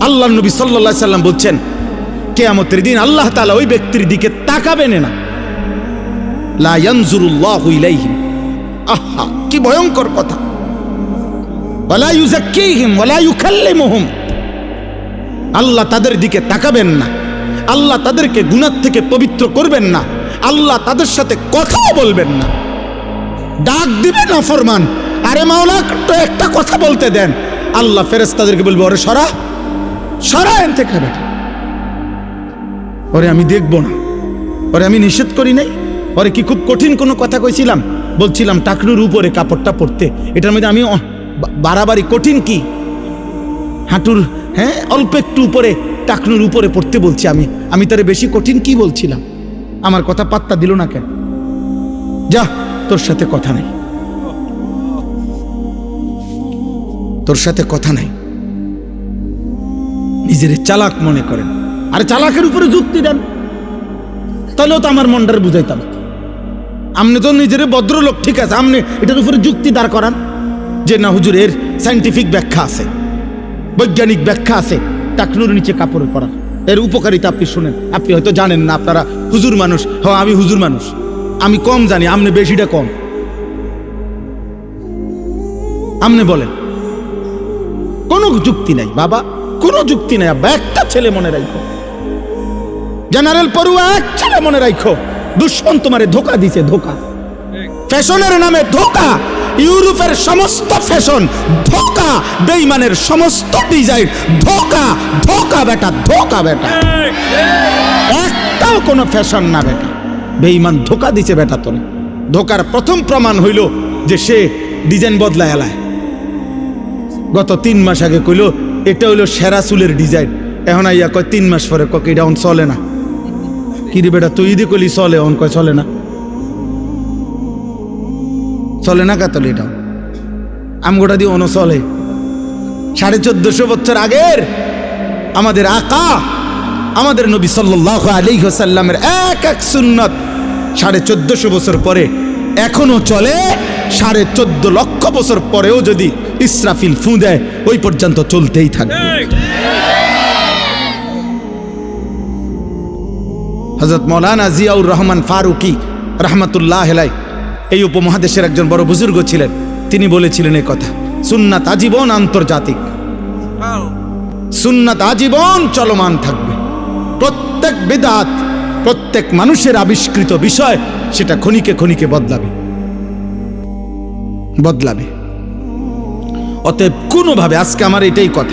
আল্লাহ নবী সাল্লাল্লাহু আলাইহি সাল্লাম বলছেন কিয়ামতের দিন আল্লাহ তাআলা ওই ব্যক্তির দিকে তাকাবেন না, লা ইয়ানজুরুল্লাহু ইলাইহিম। আহা, কি ভয়ঙ্কর কথা। ওয়ালা ইউযাক্কিহিম ওয়ালা ইউকাল্লিমুহুম, আল্লাহ তাদের দিকে তাকাবেন না, আল্লাহ তাদেরকে গুনাহ থেকে পবিত্র করবেন না, আল্লাহ তাদের সাথে কথাও বলবেন না। ডাক দিবেন নাফরমান, আরে মাওলা তো একটা কথা বলতে দেন, আল্লাহ ফেরেশতাদেরকে বলবে ওরে সরা সরা এন থেকে বেটা, ওরে আমি দেখব না, ওরে আমি নিষেধ করি নাই, ওরে কি খুব কঠিন কোনো কথা কইছিলাম? বলছিলাম টাকনুর উপরে কাপড়টা পরতে, এটার মধ্যে আমি বাড়াবাড়ি কঠিন কি? হাঁটুর অল্প একটু উপরে টাকনুর উপরে পড়তে বলছি আমি তারে বেশি কঠিন কি বলছিলাম? আমার কথা পাত্তা দিল না কেন? যা, তোর সাথে কথা নাই, তোর সাথে কথা নাই। নিজের চালাক মনে করেন, আরে চালাকের উপরে যুক্তি দেন, তাহলেও তো আমার মনটারে বুঝাইতাম। আপনি তো নিজের ভদ্রলোক, ঠিক আছে, আপনি এটার উপরে যুক্তি দাঁড় করান যে না হুজুর এর সায়েন্টিফিক ব্যাখ্যা আছে, বৈজ্ঞানিক ব্যাখ্যা আছে টাকনুর নিচে কাপড় পরা, এর উপকারিতা আপনি শুনেন। আপনি হয়তো জানেন না, আপনারা হুজুর মানুষ। হ্যাঁ, আমি হুজুর মানুষ, আমি কম জানি, আপনি বেশিটা কম। আপনি বলেন, কোনো যুক্তি নাই বাবা, কোনো যুক্তি নাই। আব্বা, একটা ছেলে মনে রাখো, জেনারেল পড়ুয়া এক ছেলে মনে রাখো, দুশ্মন তোমারে ধোকা দিছে, ধোকা, ফ্যাশনের নামে ধোকা। ইউরোপের সমস্ত ফ্যাশন ধোকা, বেঈমানের সমস্ত ডিজাইন ধোকা, ধোকা বেটা, ধোকা বেটা, একটাও কোনো ফ্যাশন না বেটা, বেঈমান ধোকা দিছে বেটা তোরে। ধোকার প্রথম প্রমাণ হইল যে সে ডিজাইন বদলায় এলায়। গত 3 মাস আগে কইল এটা হইল সেরা চুলের ডিজাইন, এখন আইয়া কয় 3 মাস পরে কয় এটা অন চলে না। কি রে বেটা, তুই যদি কইলি চলে, অন কয় চলে না, চলে না কাতলে, এটা আমগোটা দিয়ে অন চলে। 1450 বছর আগের আমাদের আকা আমাদের নবী সাল্লাল্লাহু আলাইহি ওয়াসাল্লামের এক এক সুন্নাত 1450 বছর পরে এখনো চলে। 14.5 লক্ষ বছর পরেও যদি ইসরাফিল ফু দেয়, ওই পর্যন্ত চলতেই থাকবে। হযরত মাওলানা জিয়াউর রহমান ফারুকি রাহমাতুল্লাহ আলাইহি এই উপমহাদেশের একজন বড় বুজুর্গ ছিলেন। তিনি বলেছিলেন এই কথা, সুন্নাত আজীবন আন্তর্জাতিক, সুন্নাত আজীবন চলমান থাকবে। প্রত্যেক বিদআত, প্রত্যেক মানুষের আবিষ্কৃত বিষয়, সেটা ক্ষণিকে ক্ষণিকে বদলাবে, বদলাবে। অতএব কোনোভাবে, আজকে আমার এটাই কথা,